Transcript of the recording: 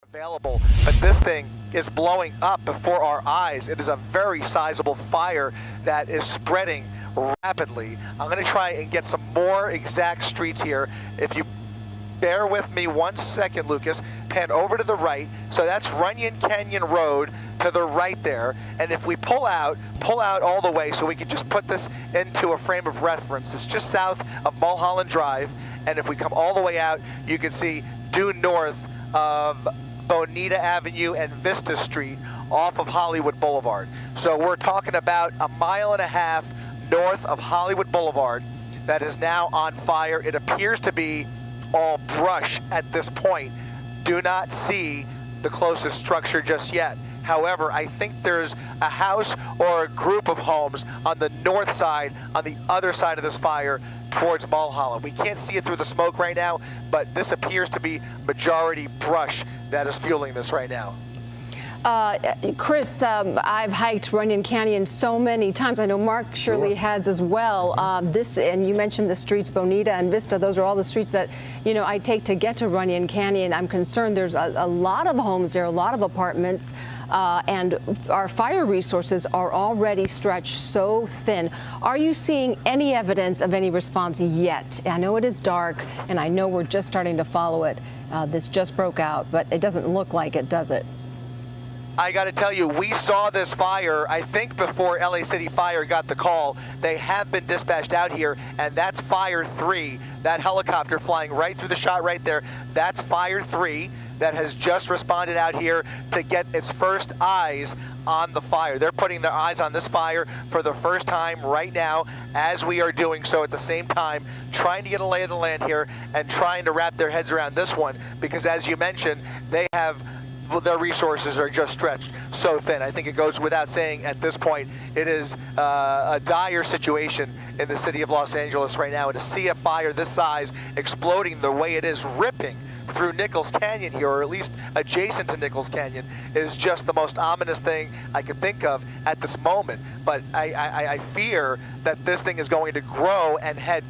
available, but this thing is blowing up before our eyes. It is a very sizable fire that is spreading rapidly. I'm going to try and get some more exact streets here. If you bear with me 1 second, Lucas, pan over to the right. So that's Runyon Canyon Road to the right there. And if we pull out all the way so we can just put this into a frame of reference. It's just south of Mulholland Drive. And if we come all the way out, you can see due north of Bonita Avenue and Vista Street off of Hollywood Boulevard. So we're talking about a 1.5 miles north of Hollywood Boulevard that is now on fire. It appears to be all brush at this point. Do not see the closest structure just yet. However, I think there's a house or a group of homes on the north side, on the other side of this fire towards Mulholland. We can't see it through the smoke right now, but this appears to be majority brush that is fueling this right now. Chris, I've hiked Runyon Canyon so many times. I know Mark surely has as well. And you mentioned the streets, Bonita and Vista. Those are all the streets that, I take to get to Runyon Canyon. I'm concerned there's a lot of homes there, a lot of apartments, and our fire resources are already stretched so thin. Are you seeing any evidence of any response yet? I know it is dark, and I know we're just starting to follow it. This just broke out, but it doesn't look like it, does it? I got to tell you, we saw this fire, I think, before LA City Fire got the call. They have been dispatched out here, and that's Fire 3, that helicopter flying right through the shot right there. That's Fire 3 that has just responded out here to get its first eyes on the fire. They're putting their eyes on this fire for the first time right now as we are doing so at the same time, trying to get a lay of the land here and trying to wrap their heads around this one, because as you mentioned, their resources are just stretched so thin. I think it goes without saying at this point, it is a dire situation in the city of Los Angeles right now. And to see a fire this size exploding the way it is, ripping through Nichols Canyon here, or at least adjacent to Nichols Canyon, is just the most ominous thing I can think of at this moment. But I fear that this thing is going to grow and head